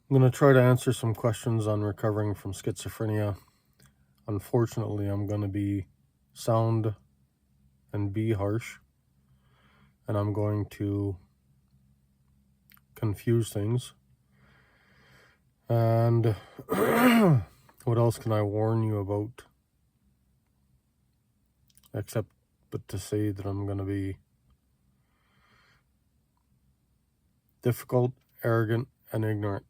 I'm going to try to answer some questions on recovering from schizophrenia. Unfortunately, I'm going to be sound and be harsh, and I'm going to confuse things. And what else can I warn you about? Except but to say that I'm going to be difficult, arrogant, and ignorant.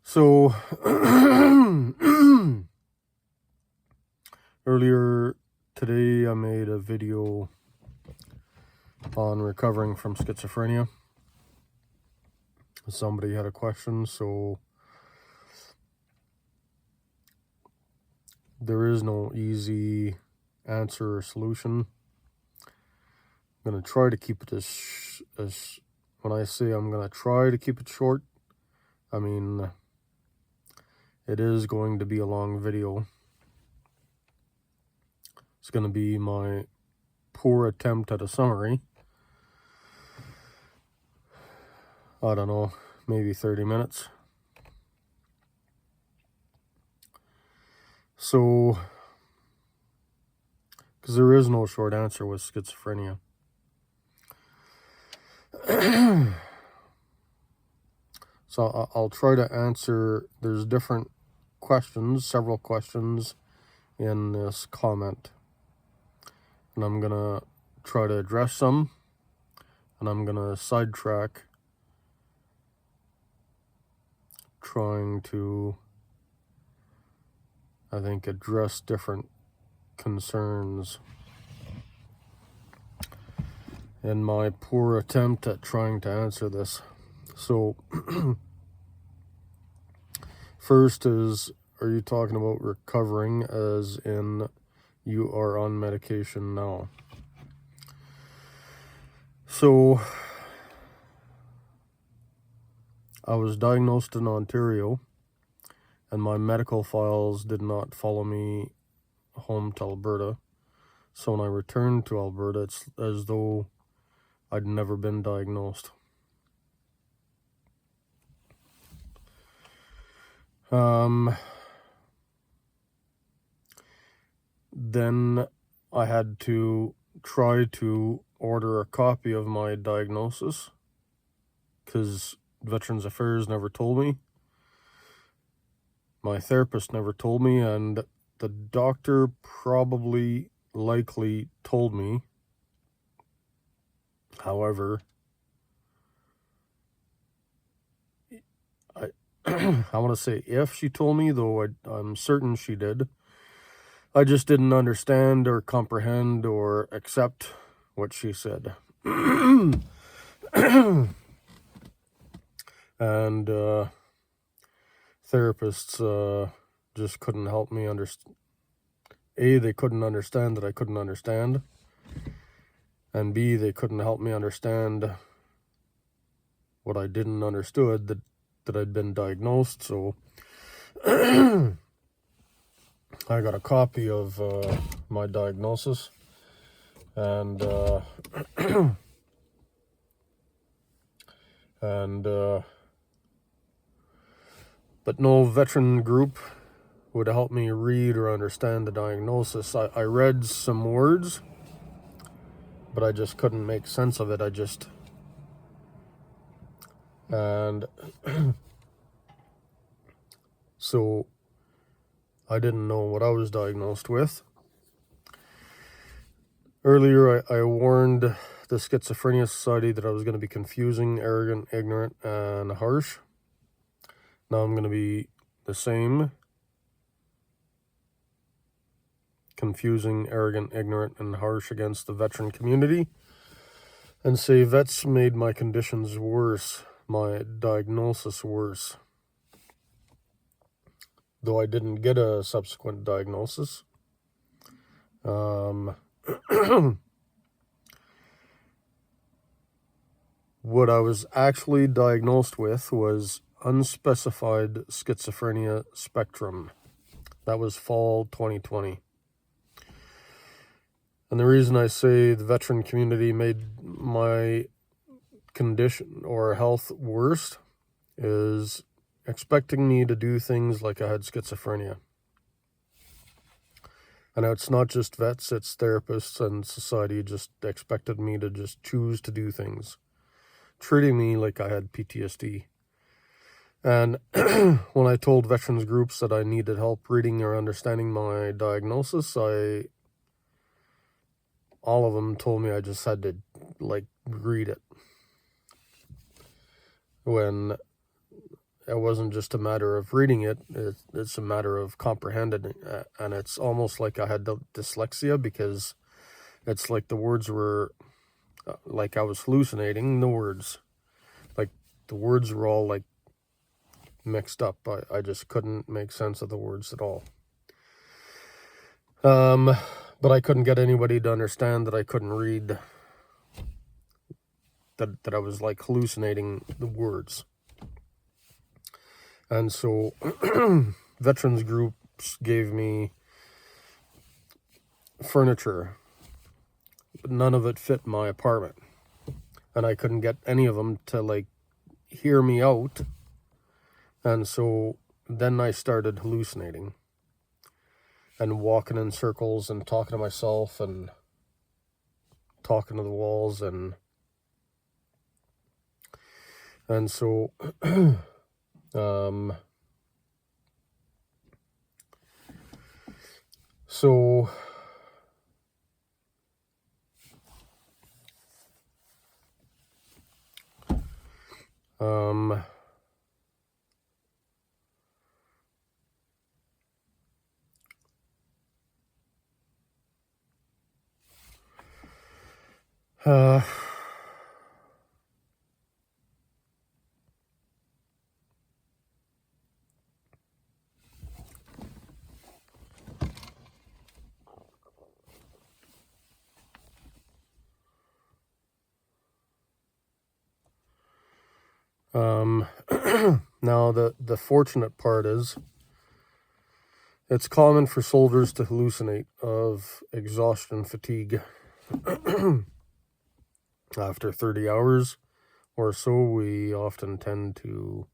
So, earlier today I made a video on recovering from schizophrenia. Somebody had a question, so there is no easy answer or solution. I'm going to try to keep it as when I say I'm going to try to keep it short, I mean it is going to be a long video. It's going to be my poor attempt at a summary. I don't know, maybe 30 minutes. So, because there is no short answer with schizophrenia. So I'll try to answer, there's different questions, several questions in this comment. And I'm going to try to address some, and I'm going to sidetrack, trying to, I think, address different concerns in my poor attempt at trying to answer this. So, first is, are you talking about recovering as in you are on medication now? So, I was diagnosed in Ontario, and my medical files did not follow me home to Alberta. So when I returned to Alberta, it's as though I'd never been diagnosed. Then I had to try to order a copy of my diagnosis because Veterans Affairs never told me. My therapist never told me, and the doctor likely told me. However, I want to say if she told me, though I'm certain she did. I just didn't understand or comprehend or accept what she said. And therapists just couldn't help me understand. A, they couldn't understand that I couldn't understand. And B, they couldn't help me understand what I didn't understood, that I'd been diagnosed. So I got a copy of my diagnosis, and but no veteran group would help me read or understand the diagnosis. I read some words, but I just couldn't make sense of it. And so I didn't know what I was diagnosed with. Earlier, I warned the Schizophrenia Society that I was going to be confusing, arrogant, ignorant, and harsh. Now I'm going to be the same. Confusing, arrogant, ignorant, and harsh against the veteran community. And say vets made my conditions worse, my diagnosis worse. Though I didn't get a subsequent diagnosis. What I was actually diagnosed with was unspecified schizophrenia spectrum. That was fall 2020. And the reason I say the veteran community made my condition or health worse is expecting me to do things like I had schizophrenia. And it's not just vets, it's therapists and society just expected me to just choose to do things, treating me like I had PTSD. And when I told veterans groups that I needed help reading or understanding my diagnosis, all of them told me I just had to, like, read it. When it wasn't just a matter of reading it, it's a matter of comprehending it. And it's almost like I had dyslexia, because it's like the words were, like I was hallucinating the words. Like the words were all like mixed up. I just couldn't make sense of the words at all. But I couldn't get anybody to understand that I couldn't read, that I was like hallucinating the words. And so veterans groups gave me furniture, but none of it fit my apartment. And I couldn't get any of them to like hear me out. And so then I started hallucinating and walking in circles and talking to myself and talking to the walls, and so now the fortunate part is it's common for soldiers to hallucinate of exhaustion, fatigue. After 30 hours or so, we often tend to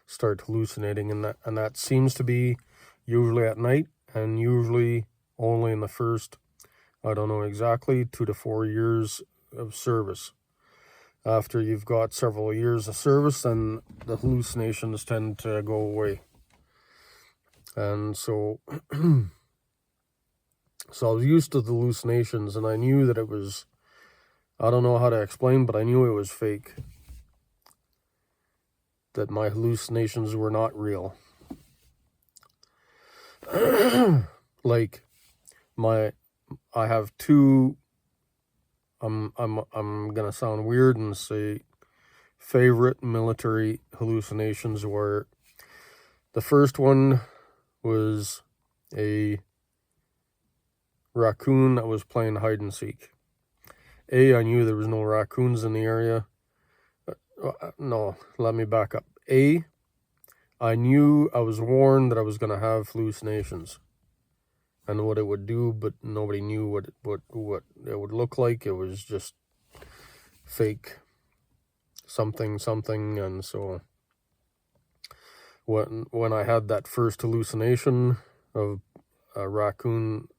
start hallucinating, and that seems to be usually at night, and usually only in the first, I don't know exactly, 2 to 4 years of service. After you've got several years of service, then the hallucinations tend to go away. And so so I was used to the hallucinations, and I knew that it was, I don't know how to explain, but I knew it was fake. That my hallucinations were not real. Like I have two, I'm gonna sound weird and say favorite military hallucinations, where the first one was a raccoon that was playing hide and seek. I knew there was no raccoons in the area. No, let me back up. I knew, I was warned that I was going to have hallucinations and what it would do, but nobody knew what it would look like. It was just fake something. And so when I had that first hallucination of a raccoon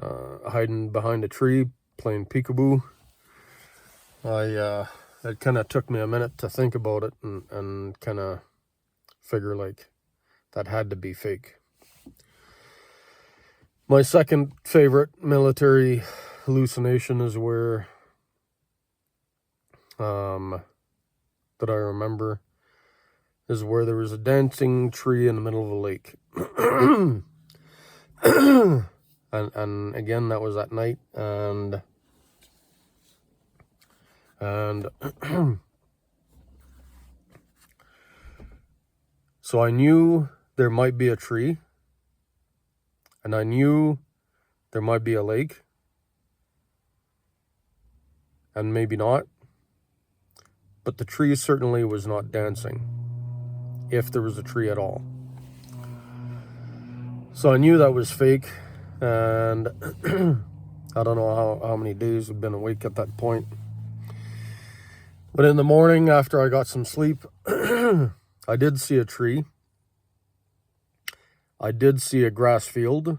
hiding behind a tree playing peekaboo, it kind of took me a minute to think about it and kind of figure like that had to be fake. My second favorite military hallucination is where that I remember is where there was a dancing tree in the middle of a lake. and again, that was at night, and so I knew there might be a tree, and I knew there might be a lake, and maybe not, but the tree certainly was not dancing, if there was a tree at all. So I knew that was fake, and I don't know how many days I've been awake at that point. But in the morning, after I got some sleep, I did see a tree. I did see a grass field,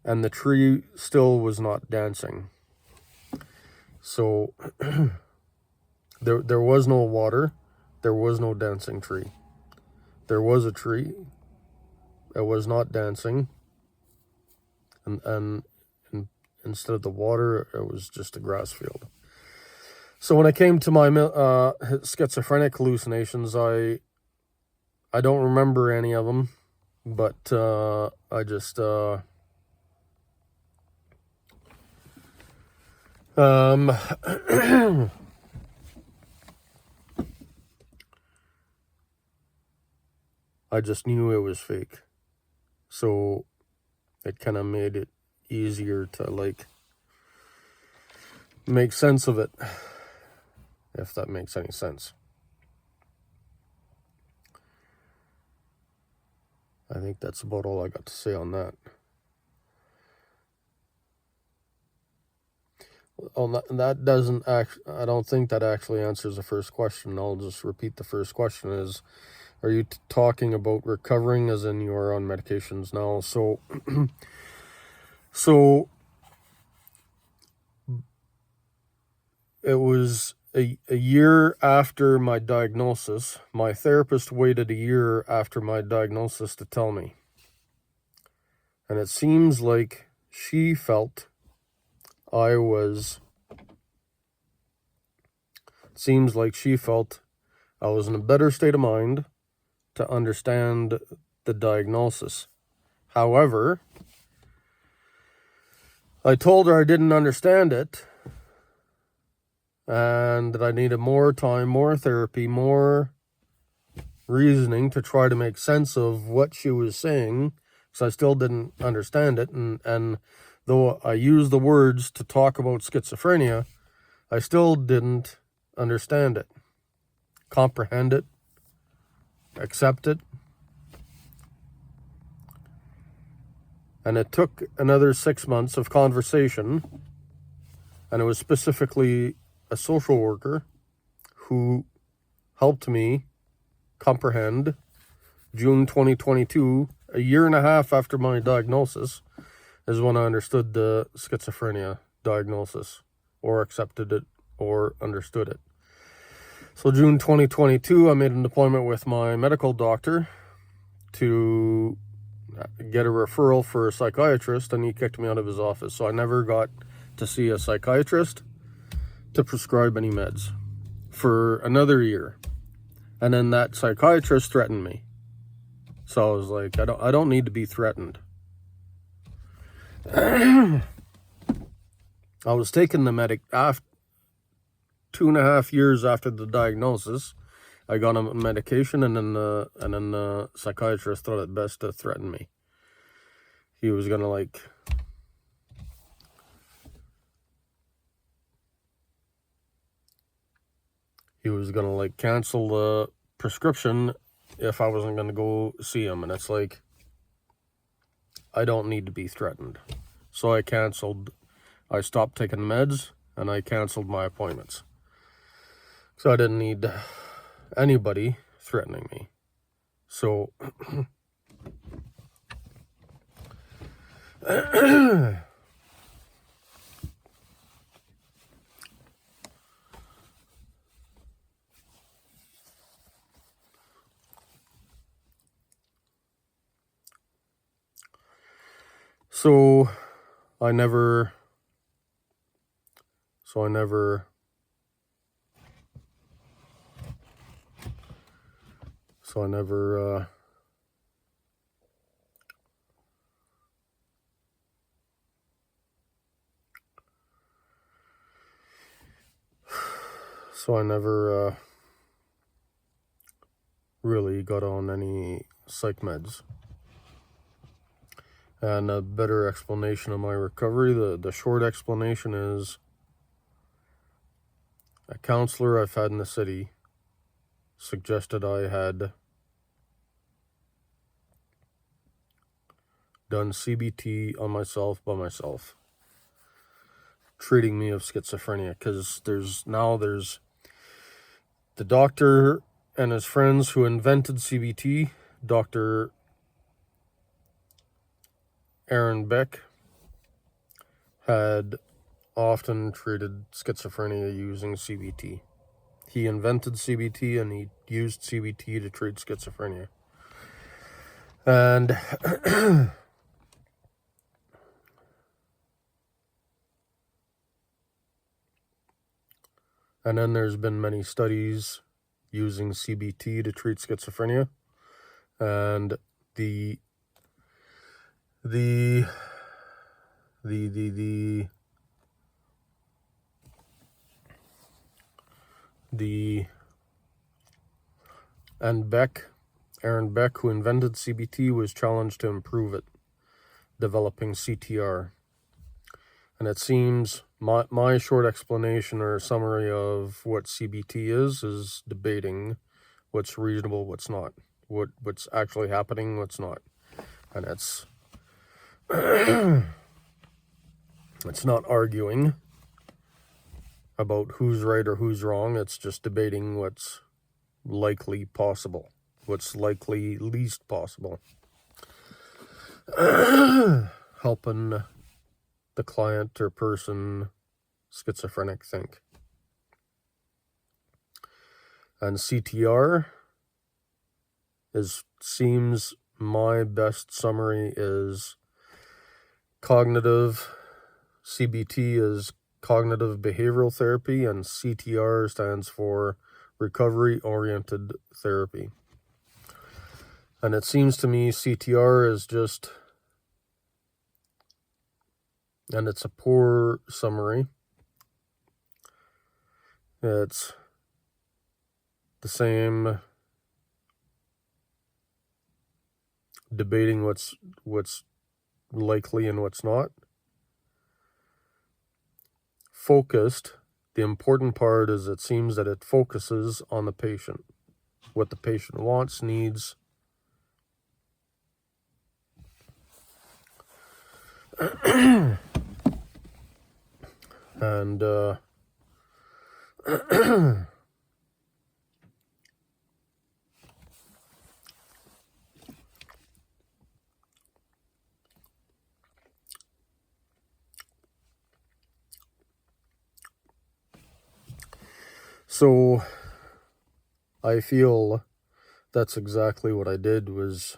and the tree still was not dancing. So there was no water, there was no dancing tree. There was a tree, it was not dancing, and instead of the water, it was just a grass field. So when I came to my schizophrenic hallucinations, I don't remember any of them, but I just I just knew it was fake. So it kind of made it easier to like make sense of it, if that makes any sense. I think that's about all I got to say on that. Oh, that doesn't I don't think that actually answers the first question. I'll just repeat the first question is, are you talking about recovering as in you're on medications now? So, so it was a year after my diagnosis. My therapist waited a year after my diagnosis to tell me. And it seems like she felt I was in a better state of mind to understand the diagnosis. However, I told her I didn't understand it and that I needed more time, more therapy, more reasoning to try to make sense of what she was saying, because I still didn't understand it. And though I used the words to talk about schizophrenia, I still didn't understand it, comprehend it, accept it. And it took another 6 months of conversation, and it was specifically a social worker who helped me comprehend. June 2022, a year and a half after my diagnosis, is when I understood the schizophrenia diagnosis, or accepted it, or understood it. So June 2022, I made an appointment with my medical doctor to get a referral for a psychiatrist, and he kicked me out of his office. So I never got to see a psychiatrist to prescribe any meds for another year. And then that psychiatrist threatened me. So I was like, I don't need to be threatened. I was taking the medic after 2.5 years after the diagnosis. I got on medication, and then the psychiatrist thought it best to threaten me. He was gonna cancel the prescription if I wasn't gonna go see him. And it's like, I don't need to be threatened. So I stopped taking meds, and I canceled my appointments. So I didn't need anybody threatening me. So So I never really got on any psych meds. And a better explanation of my recovery, the short explanation is, a counselor I've had in the city suggested I had done CBT on myself by myself. treating me of schizophrenia, because there's the doctor and his friends who invented CBT, Dr. Aaron Beck, had often treated schizophrenia using CBT. He invented CBT and he used CBT to treat schizophrenia. And and then there's been many studies using CBT to treat schizophrenia, and the and Aaron Beck, who invented CBT, was challenged to improve it, developing CTR. And it seems my short explanation or summary of what CBT is debating what's reasonable, what's not, what's actually happening, what's not. And it's it's not arguing about who's right or who's wrong. It's just debating what's likely possible, what's likely least possible. Helping the client or person schizophrenic think. And CTR seems my best summary is cognitive. CBT is cognitive behavioral therapy, and CTR stands for recovery oriented therapy. And it seems to me CTR is just, and it's a poor summary. It's the same debating what's likely and what's not. Focused, the important part is it seems that it focuses on the patient, what the patient wants, needs. And so I feel that's exactly what I did. Was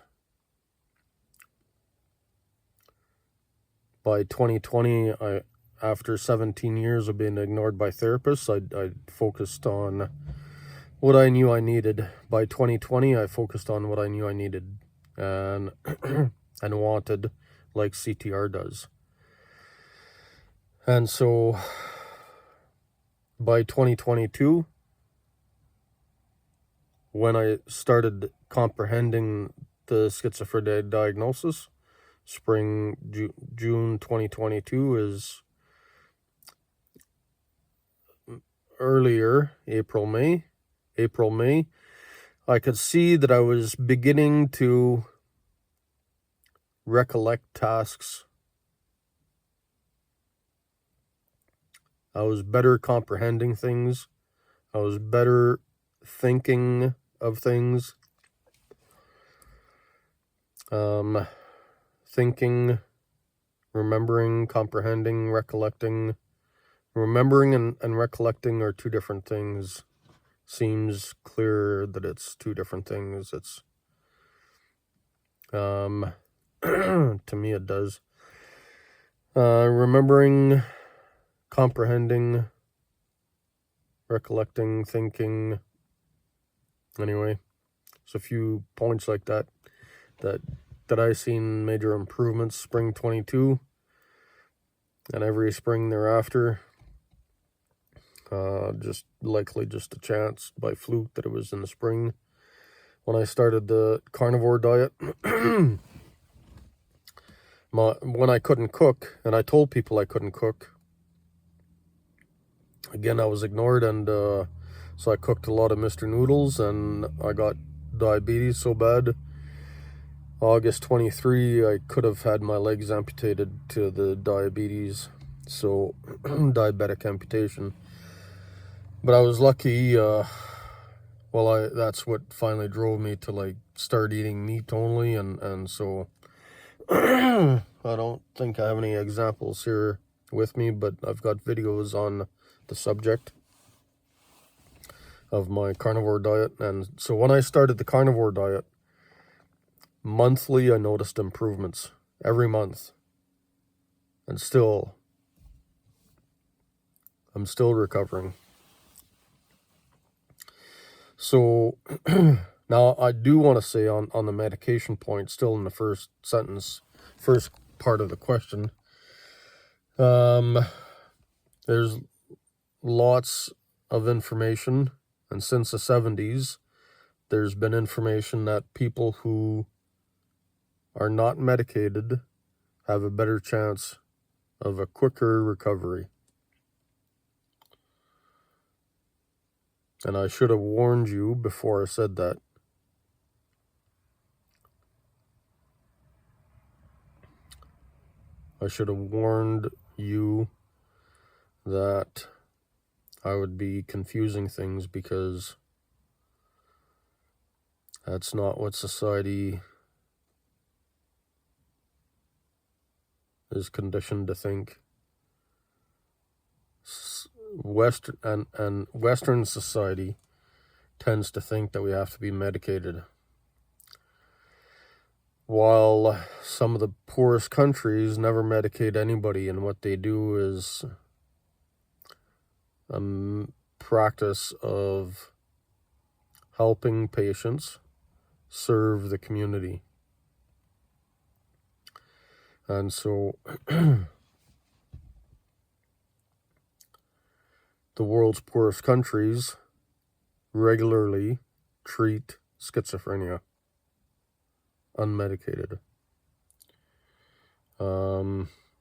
by 2020, after 17 years of being ignored by therapists, I focused on what I knew I needed. By 2020, I focused on what I knew I needed and and wanted, like CTR does. And so by 2022, when I started comprehending the schizophrenia diagnosis, June 2022 is earlier, April, May, I could see that I was beginning to recollect tasks. I was better comprehending things. I was better thinking of things. Thinking, remembering, comprehending, recollecting. Remembering and recollecting are two different things. Seems clear that it's two different things. It's to me it does. Remembering, comprehending, recollecting, thinking. Anyway, it's a few points like that I seen major improvements spring 22 and every spring thereafter. Just a chance by fluke that it was in the spring when I started the carnivore diet. When I couldn't cook, and I told people I couldn't cook. Again, I was ignored, and so I cooked a lot of Mr. Noodles, and I got diabetes so bad. August 23, I could have had my legs amputated to the diabetes. So diabetic amputation. But I was lucky. That's what finally drove me to like start eating meat only, and so I don't think I have any examples here with me, but I've got videos on the subject of my carnivore diet. And so when I started the carnivore diet, monthly I noticed improvements every month, and I'm still recovering. So now I do want to say on the medication point, still in the first part of the question, there's lots of information, and since the 70s there's been information that people who are not medicated have a better chance of a quicker recovery. And I should have warned you before I said that. I should have warned you that I would be confusing things, because that's not what society is conditioned to think. Western society tends to think that we have to be medicated, while some of the poorest countries never medicate anybody, and what they do is a practice of helping patients serve the community. And so the world's poorest countries regularly treat schizophrenia unmedicated.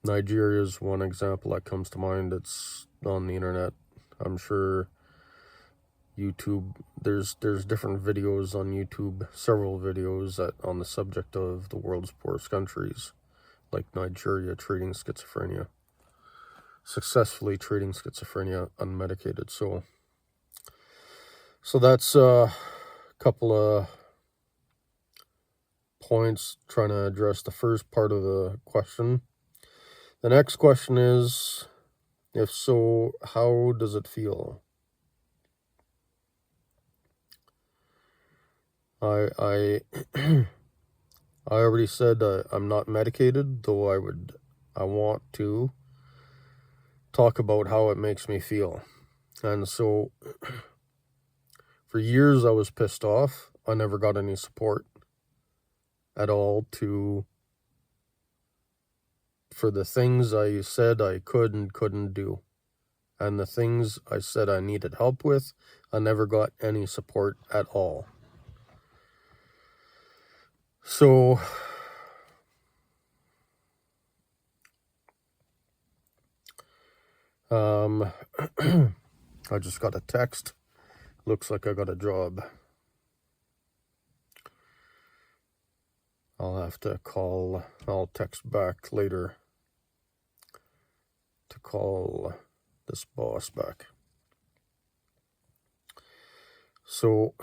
Nigeria is one example that comes to mind. It's on the internet. I'm sure YouTube, there's different videos on YouTube, several videos on the subject of the world's poorest countries, like Nigeria successfully treating schizophrenia unmedicated. So that's a couple of points trying to address the first part of the question. The next question is, if so, how does it feel? I already said I'm not medicated, though I want to talk about how it makes me feel. And so for years I was pissed off. I never got any support at all for the things I said I could and couldn't do. And the things I said I needed help with, I never got any support at all. So I just got a text. Looks like I got a job. I'll text back later to call this boss back. So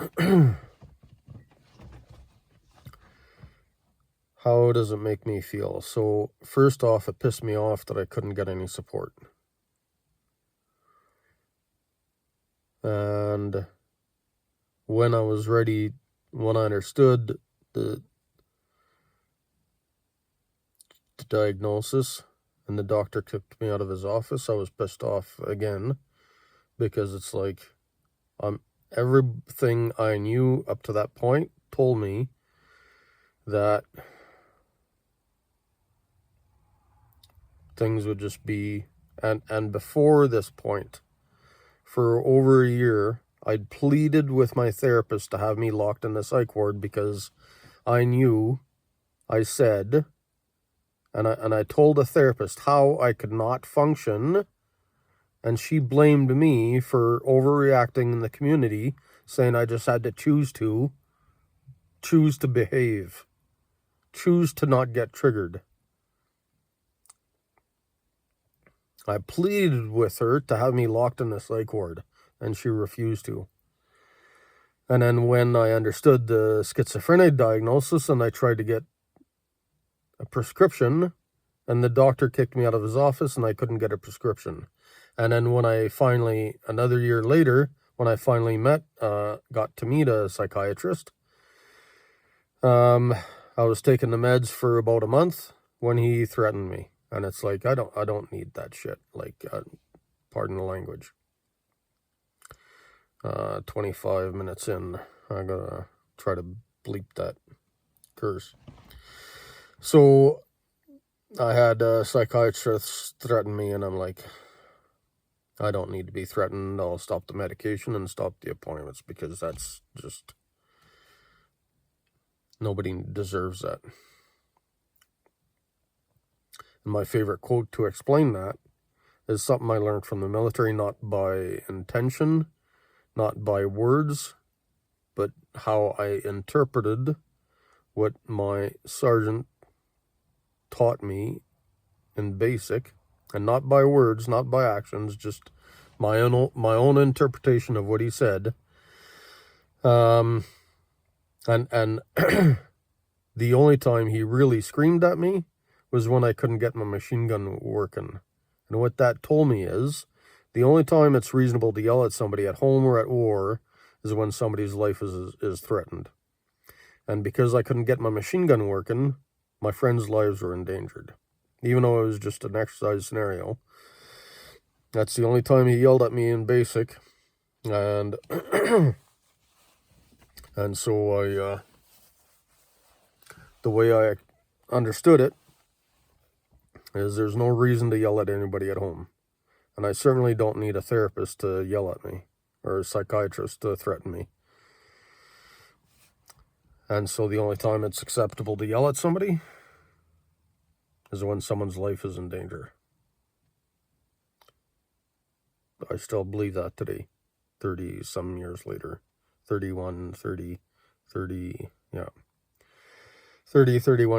how does it make me feel? So first off, it pissed me off that I couldn't get any support. And when I was ready, when I understood the diagnosis and the doctor kicked me out of his office, I was pissed off again, because it's like everything I knew up to that point told me that things would just be, and before this point, for over a year, I'd pleaded with my therapist to have me locked in the psych ward, because I knew, I said, and I told the therapist how I could not function, and she blamed me for overreacting in the community, saying I just had to choose to behave, choose to not get triggered. I pleaded with her to have me locked in the psych ward, and she refused to. And then when I understood the schizophrenia diagnosis and I tried to get a prescription, and the doctor kicked me out of his office and I couldn't get a prescription. And then when I finally, another year later, when I finally got to meet a psychiatrist, I was taking the meds for about a month when he threatened me. And it's like, I don't need that shit. Like, pardon the language. 25 minutes in, I gotta try to bleep that curse. So I had a psychiatrist threaten me, and I'm like, I don't need to be threatened. I'll stop the medication and stop the appointments, because that's just, nobody deserves that. And my favorite quote to explain that is something I learned from the military, not by intention, not by words, but how I interpreted what my sergeant taught me in basic, and not by words, not by actions, just my own interpretation of what he said. And the only time he really screamed at me was when I couldn't get my machine gun working. And what that told me is, the only time it's reasonable to yell at somebody at home or at war is when somebody's life is threatened. And because I couldn't get my machine gun working, my friends' lives were endangered. Even though it was just an exercise scenario. That's the only time he yelled at me in basic. And and so the way I understood it is there's no reason to yell at anybody at home. And I certainly don't need a therapist to yell at me, or a psychiatrist to threaten me. And so the only time it's acceptable to yell at somebody is when someone's life is in danger. I still believe that today, 30-some years later. 31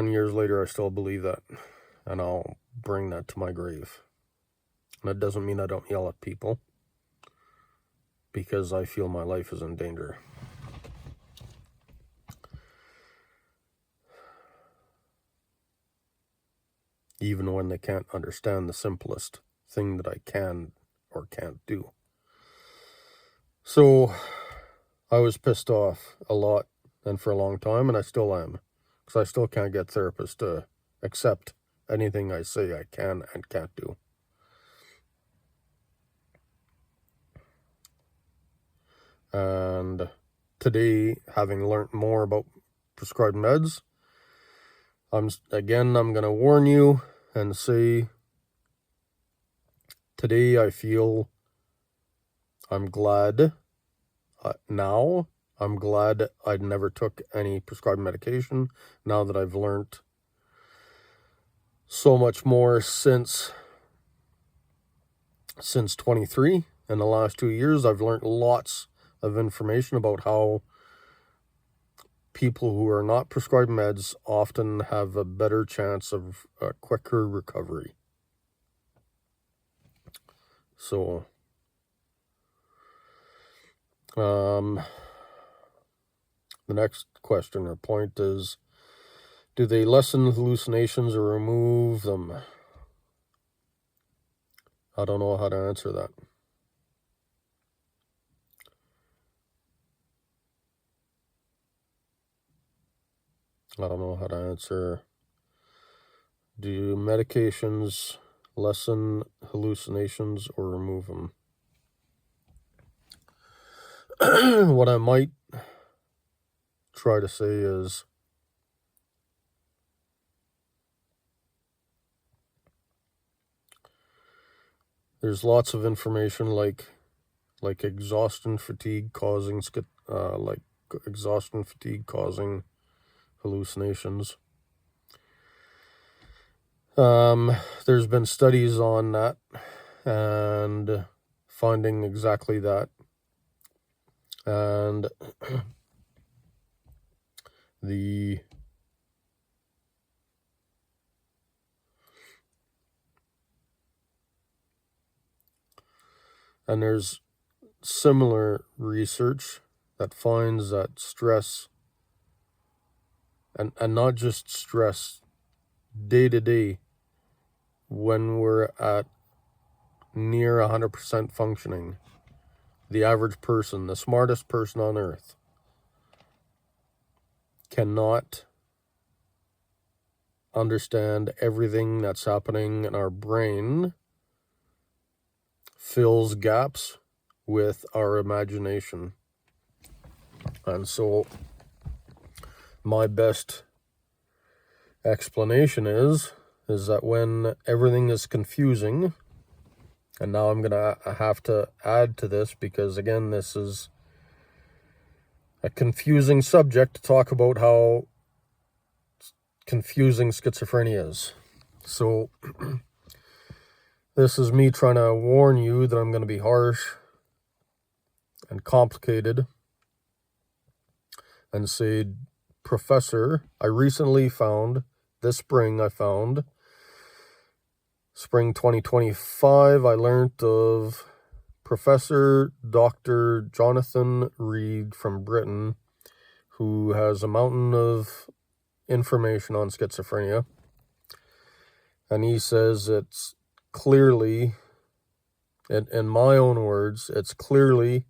years later, I still believe that. And I'll bring that to my grave. And that doesn't mean I don't yell at people, because I feel my life is in danger. Even when they can't understand the simplest thing that I can or can't do. So I was pissed off a lot, and for a long time, and I still am, because I still can't get therapists to accept anything I say I can and can't do. And today, having learned more about prescribed meds, I'm going to warn you and say, today I feel I'm glad now. I'm glad I never took any prescribed medication, now that I've learned so much more since 23. In the last 2 years, I've learned lots of information about how people who are not prescribed meds often have a better chance of a quicker recovery. So, the next question or point is, do they lessen hallucinations or remove them? I don't know how to answer that. I don't know how to answer. Do medications lessen hallucinations or remove them? What I might try to say is, there's lots of information like exhaustion fatigue causing hallucinations. There's been studies on that and finding exactly that. And the And there's similar research that finds that stress, and not just stress, day to day, when we're at near 100% functioning, the average person, the smartest person on earth, cannot understand everything that's happening in our brain, fills gaps with our imagination. And so my best explanation is that when everything is confusing, and now I'm gonna have to add to this because, again, this is a confusing subject to talk about how confusing schizophrenia is. So this is me trying to warn you that I'm going to be harsh and complicated and say, Professor, I recently found, this spring I found, spring 2025, I learned of Professor Dr. Jonathan Reed from Britain, who has a mountain of information on schizophrenia. And he says it's clearly, in my own words, it's clearly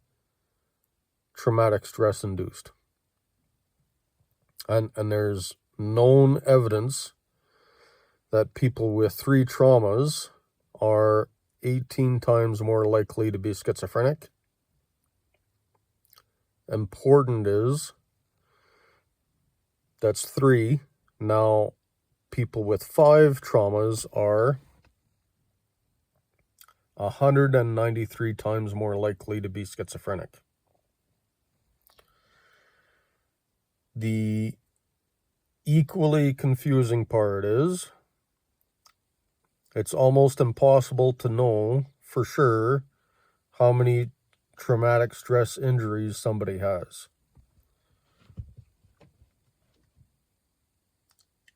traumatic stress induced. And there's known evidence that people with 3 traumas are 18 times more likely to be schizophrenic. Important is, that's 3. Now, people with 5 traumas are 193 times more likely to be schizophrenic. The equally confusing part is it's almost impossible to know for sure how many traumatic stress injuries somebody has.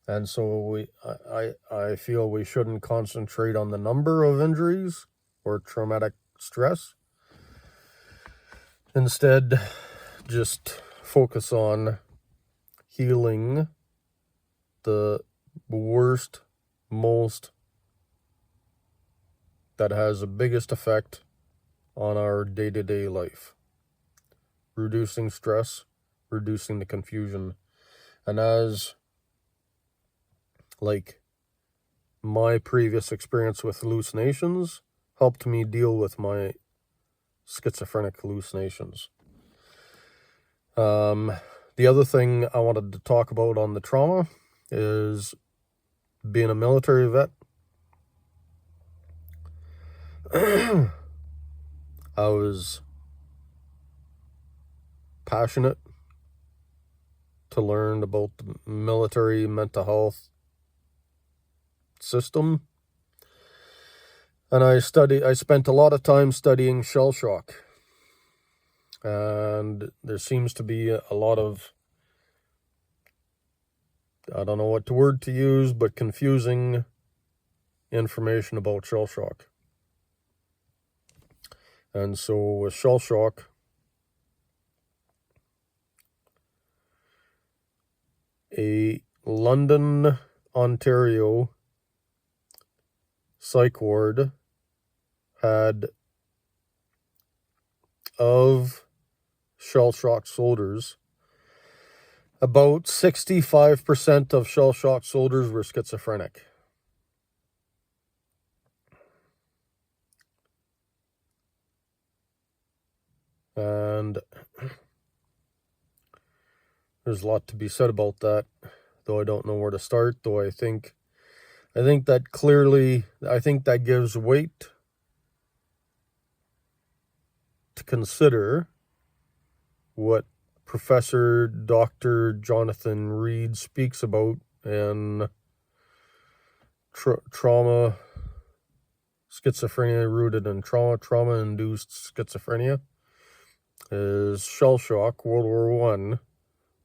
And so I feel we shouldn't concentrate on the number of injuries or traumatic stress. Instead, just focus on healing the worst, most, that has the biggest effect on our day-to-day life. Reducing stress, reducing the confusion. And as, like, my previous experience with hallucinations helped me deal with my schizophrenic hallucinations. The other thing I wanted to talk about on the trauma is being a military vet. I was passionate to learn about the military mental health system. And I spent a lot of time studying shell shock. And there seems to be a lot of, I don't know what word to use, but confusing information about shell shock. And so with shell shock, a London, Ontario psych ward had, of shell shock soldiers, about 65% of shell shock soldiers were schizophrenic. And there's a lot to be said about that, though I don't know where to start, though I think that clearly, I think that gives weight to consider what Professor Dr. Jonathan Reed speaks about in trauma, schizophrenia rooted in trauma-induced schizophrenia, is shell shock. World War I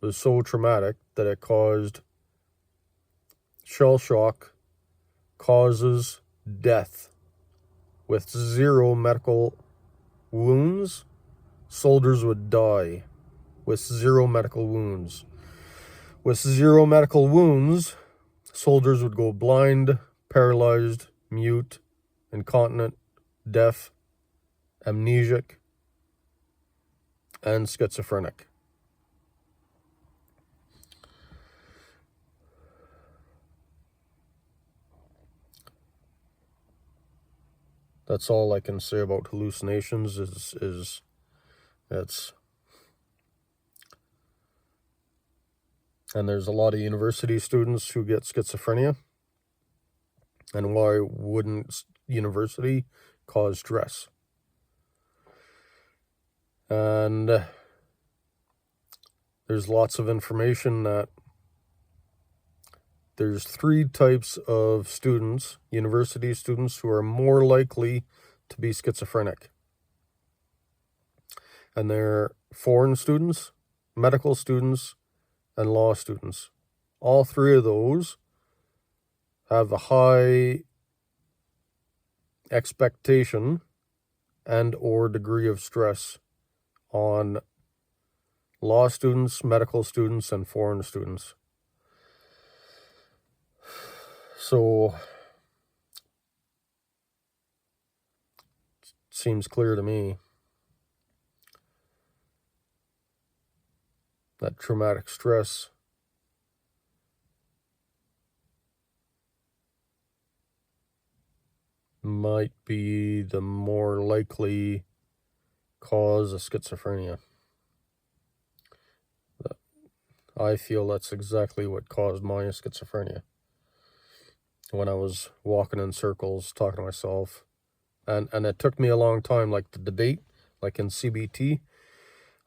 was so traumatic that it caused, shell shock causes death with zero medical wounds, soldiers would die with 0 medical wounds. With 0 medical wounds, soldiers would go blind, paralyzed, mute, incontinent, deaf, amnesic, and schizophrenic. That's all I can say about hallucinations is it's, and there's a lot of university students who get schizophrenia. And why wouldn't university cause stress? And there's lots of information that there's 3 types of students, university students, who are more likely to be schizophrenic. And they're foreign students, medical students, and law students. All 3 of those have a high expectation and or degree of stress on law students, medical students, and foreign students. So it seems clear to me that traumatic stress might be the more likely cause of schizophrenia. I feel that's exactly what caused my schizophrenia. When I was walking in circles, talking to myself, and it took me a long time, like the debate, like in CBT,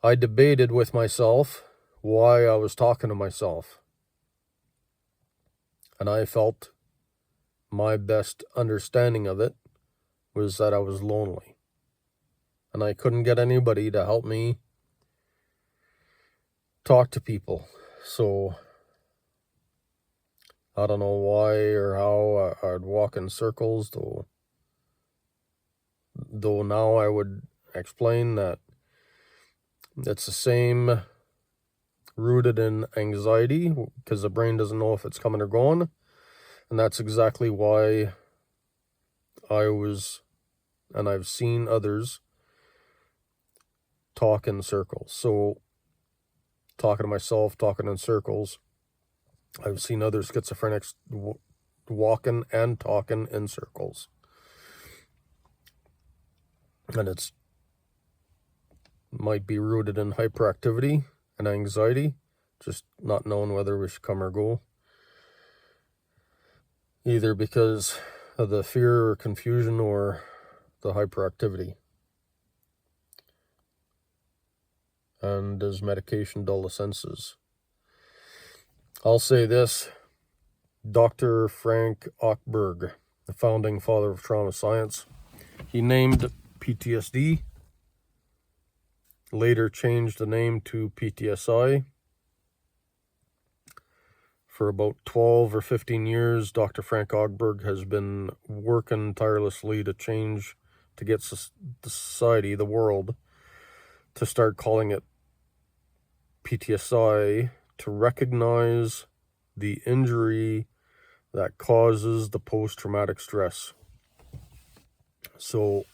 I debated with myself why I was talking to myself. And I felt my best understanding of it was that I was lonely. And I couldn't get anybody to help me talk to people. So I don't know why or how I'd walk in circles, though now I would explain that it's the same rooted in anxiety, because the brain doesn't know if it's coming or going. And that's exactly why and I've seen others talk in circles. So talking to myself, talking in circles, I've seen other schizophrenics walking and talking in circles. And it's might be rooted in hyperactivity and anxiety, just not knowing whether we should come or go. Either because of the fear or confusion or the hyperactivity. And does medication dull the senses? I'll say this. Dr. Frank Ochberg, the founding father of trauma science, he named PTSD, later changed the name to PTSI. For about 12 or 15 years, Dr. Frank Ochberg has been working tirelessly to get the society, the world, to start calling it PTSI, to recognize the injury that causes the post-traumatic stress. So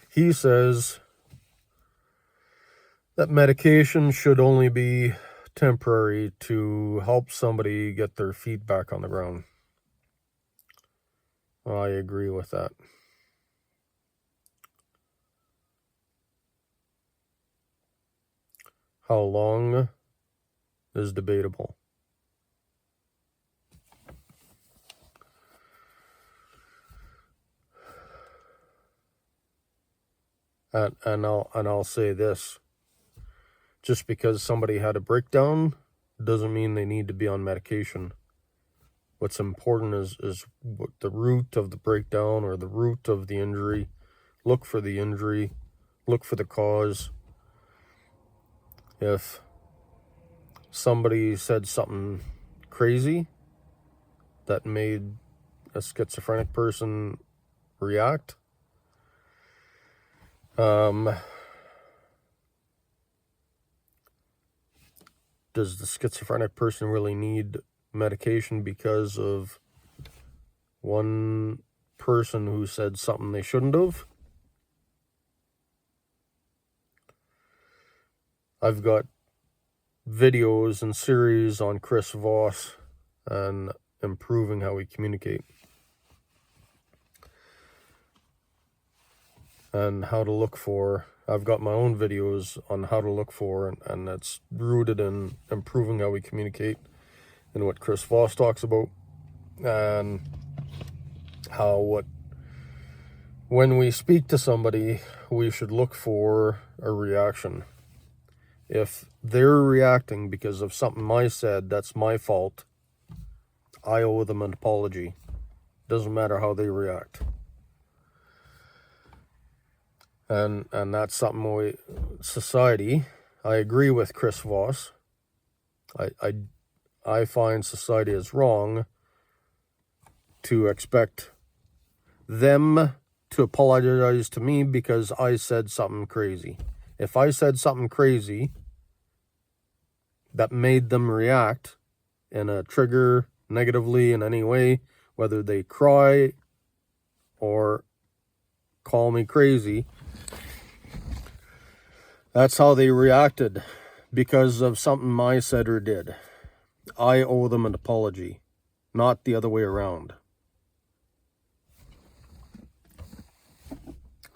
he says that medication should only be temporary to help somebody get their feet back on the ground. I agree with that. How long is debatable. And I'll say this. Just because somebody had a breakdown doesn't mean they need to be on medication. What's important is what the root of the breakdown or the root of the injury. Look for the injury. Look for the cause. If somebody said something crazy that made a schizophrenic person react. Does the schizophrenic person really need medication because of one person who said something they shouldn't have? I've got videos and series on Chris Voss and improving how we communicate and how to look for. I've got my own videos on how to look for, and that's rooted in improving how we communicate and what Chris Voss talks about, and how when we speak to somebody, we should look for a reaction. If they're reacting because of something I said, that's my fault. I owe them an apology. Doesn't matter how they react. And that's something society, I agree with Chris Voss. I find society is wrong to expect them to apologize to me because I said something crazy. If I said something crazy that made them react in a trigger negatively in any way, whether they cry or call me crazy, that's how they reacted because of something I said or did. I owe them an apology, not the other way around.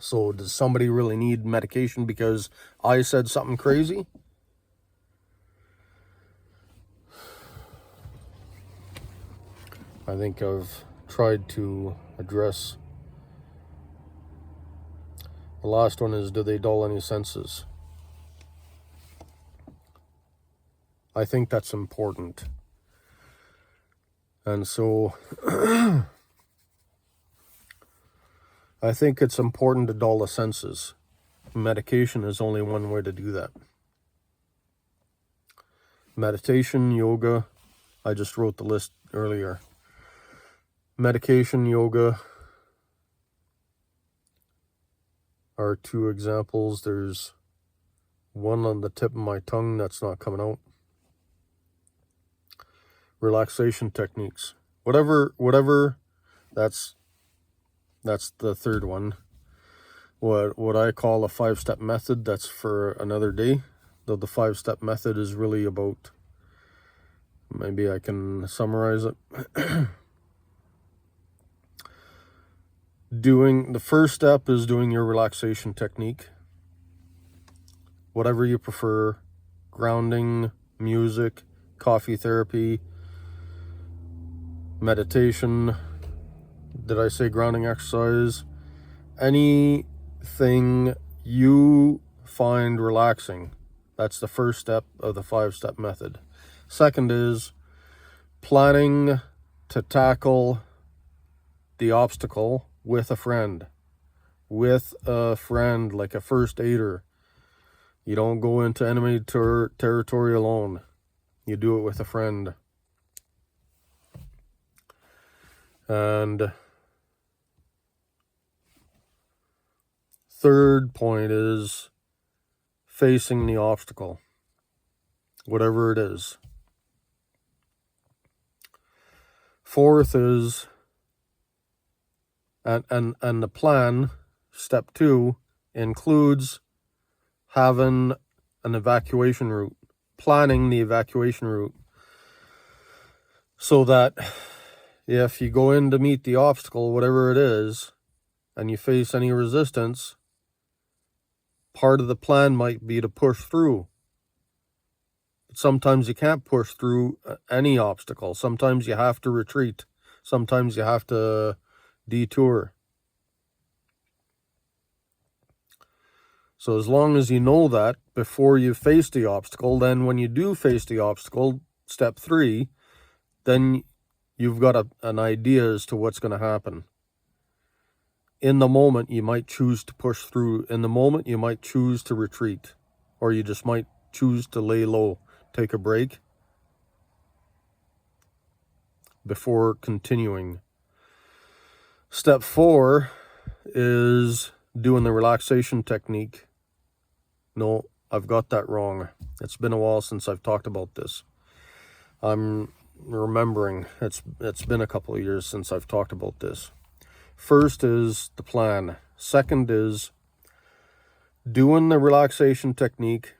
So does somebody really need medication because I said something crazy? I think I've tried to address. The last one is, do they dull any senses? I think that's important. And so I think it's important to dull the senses. Medication is only one way to do that. Meditation, yoga, I just wrote the list earlier. Medication, yoga are two examples. There's one on the tip of my tongue that's not coming out. Relaxation techniques. Whatever, that's the third one. What I call a 5-step method, that's for another day. Though the 5-step method is really about, maybe I can summarize it. The first step is doing your relaxation technique. Whatever you prefer, grounding, music, coffee therapy, meditation. Did I say grounding exercise? Anything you find relaxing. That's the first step of the 5-step method. Second is planning to tackle the obstacle with a friend. With a friend, like a first aider. You don't go into enemy territory alone. You do it with a friend. And third point is facing the obstacle, whatever it is. Fourth is, and the plan, step 2, includes having an evacuation route, planning the evacuation route, so that if you go in to meet the obstacle, whatever it is, and you face any resistance, part of the plan might be to push through. Sometimes you can't push through any obstacle. Sometimes you have to retreat. Sometimes you have to detour. So as long as you know that before you face the obstacle, then when you do face the obstacle, step 3, then you've got an idea as to what's going to happen. In the moment, you might choose to push through. In the moment, you might choose to retreat. Or you just might choose to lay low, take a break before continuing. Step 4 is doing the relaxation technique. No, I've got that wrong. It's been a while since I've talked about this. I'm remembering it's been a couple of years since I've talked about this. First is the plan. Second is doing the relaxation technique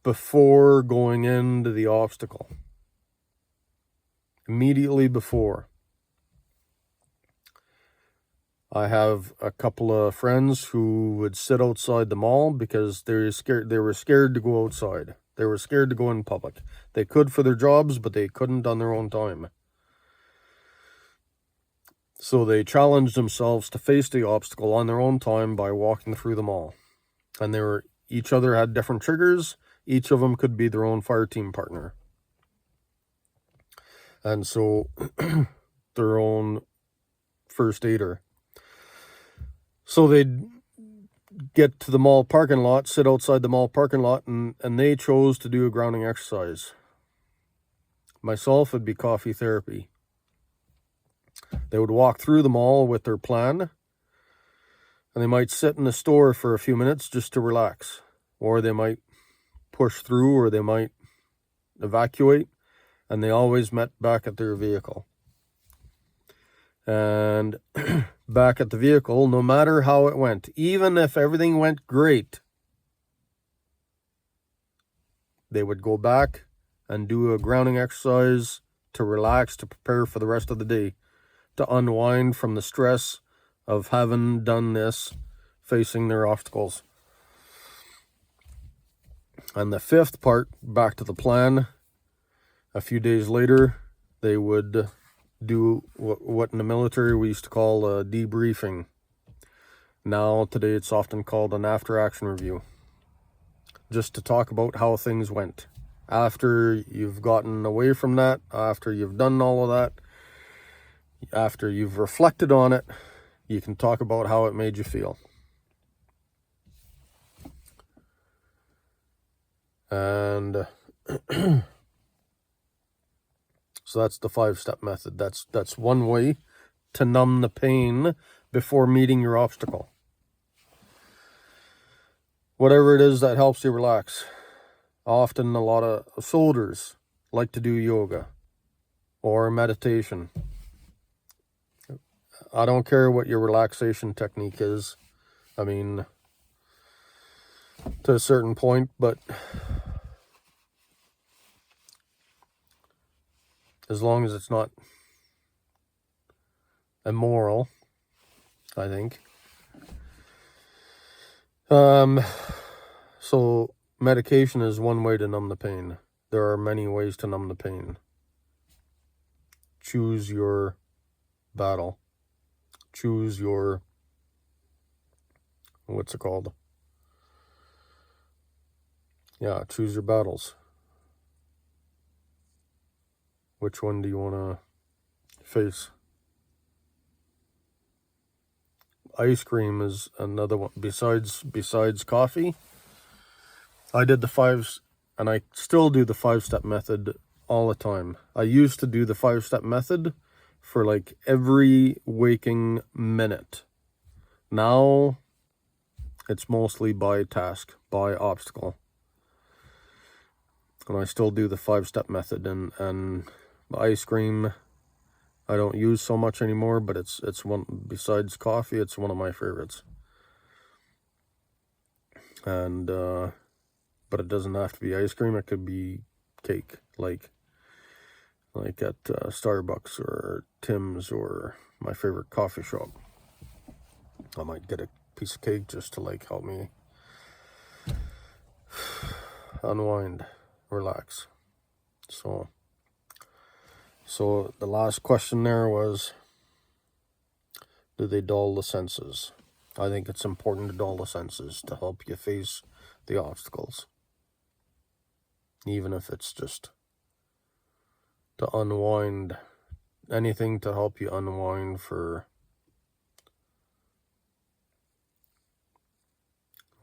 before going into the obstacle. Immediately before. I have a couple of friends who would sit outside the mall because they were scared to go outside. They were scared to go in public. They could for their jobs, but they couldn't on their own time. So they challenged themselves to face the obstacle on their own time by walking through the mall. And each other had different triggers. Each of them could be their own fire team partner. And so their own first aider. So they'd get to the mall parking lot, sit outside the mall parking lot, and they chose to do a grounding exercise. Myself, it'd be coffee therapy. They would walk through the mall with their plan, and they might sit in the store for a few minutes just to relax. Or they might push through, or they might evacuate, and they always met back at their vehicle. And back at the vehicle, no matter how it went, even if everything went great, they would go back and do a grounding exercise to relax, to prepare for the rest of the day, to unwind from the stress of having done this, facing their obstacles. And the fifth part, back to the plan, a few days later, they would do what in the military we used to call a debriefing. Now, today, it's often called an after-action review. Just to talk about how things went. After you've gotten away from that, after you've done all of that, after you've reflected on it, you can talk about how it made you feel. And so that's the 5-step method. That's one way to numb the pain before meeting your obstacle. Whatever it is that helps you relax. Often a lot of soldiers like to do yoga or meditation. I don't care what your relaxation technique is. I mean, to a certain point, but as long as it's not immoral, I think. So medication is one way to numb the pain. There are many ways to numb the pain. Choose your battle. Choose your, what's it called? Yeah, choose your battles. Which one do you want to face? Ice cream is another one. Besides coffee, I did the 5, and I still do the 5-step method all the time. I used to do the 5-step method for like every waking minute. Now, it's mostly by task, by obstacle. And I still do the 5-step method, and the ice cream I don't use so much anymore, but it's one, besides coffee, it's one of my favorites. And but it doesn't have to be ice cream. It could be cake, like at Starbucks or Tim's or my favorite coffee shop. I might get a piece of cake just to like help me unwind, relax. So the last question there was, do they dull the senses? I think it's important to dull the senses to help you face the obstacles. Even if it's just to unwind, anything to help you unwind for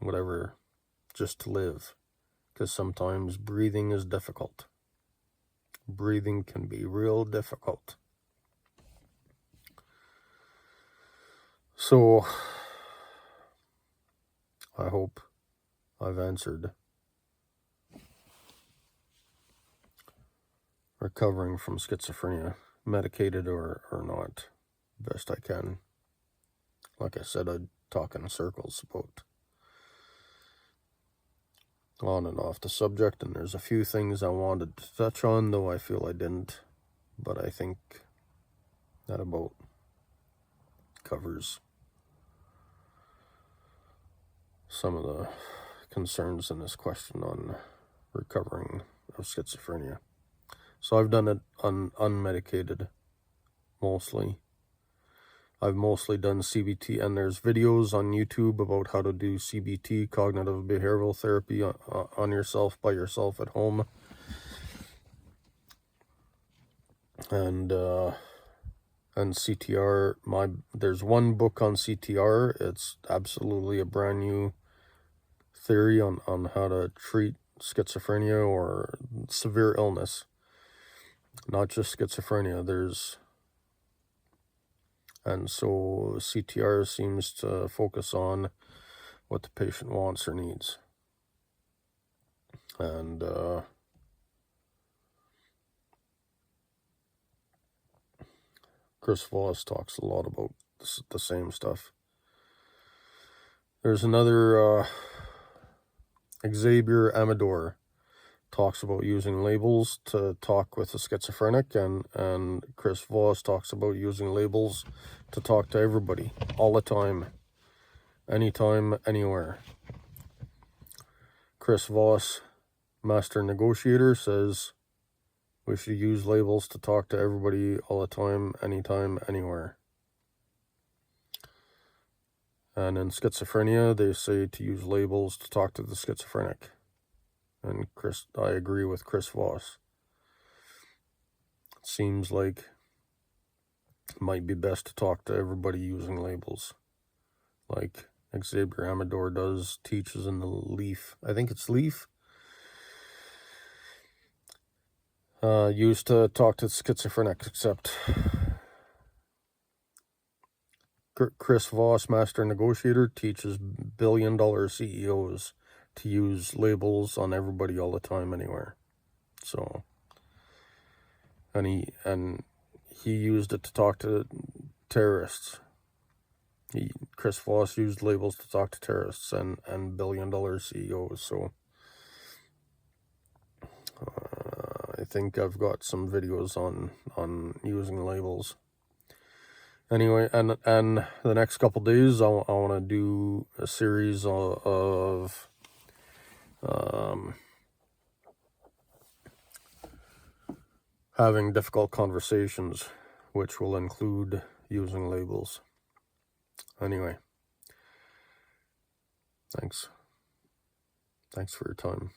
whatever, just to live. Because sometimes breathing is difficult. Breathing can be real difficult. So, I hope I've answered. Recovering from schizophrenia, medicated or not, best I can. Like I said, I'd talk in circles about on and off the subject, and there's a few things I wanted to touch on, though I feel I didn't, but I think that about covers some of the concerns in this question on recovering of schizophrenia. So I've done it unmedicated, mostly. I've mostly done CBT, and there's videos on YouTube about how to do CBT, cognitive behavioral therapy, on yourself, by yourself at home. And CTR, there's one book on CTR. It's absolutely a brand new theory on how to treat schizophrenia or severe illness. Not just schizophrenia, and so CTR seems to focus on what the patient wants or needs. And Chris Voss talks a lot about the same stuff. There's another, Xavier Amador talks about using labels to talk with a schizophrenic, and Chris Voss talks about using labels to talk to everybody, all the time, anytime, anywhere. Chris Voss, master negotiator, says we should use labels to talk to everybody all the time, anytime, anywhere. And in schizophrenia, they say to use labels to talk to the schizophrenic. And I agree with Chris Voss. It seems like it might be best to talk to everybody using labels, like Xavier Amador teaches in the Leaf. I think it's Leaf. Used to talk to schizophrenics, except Chris Voss, master negotiator, teaches billion-dollar CEOs to use labels on everybody all the time, anywhere. So, and he used it to talk to terrorists. Chris Voss used labels to talk to terrorists and billion-dollar CEOs. So, I think I've got some videos on using labels. Anyway, and the next couple days, I want to do a series of having difficult conversations, which will include using labels. Anyway, thanks for your time.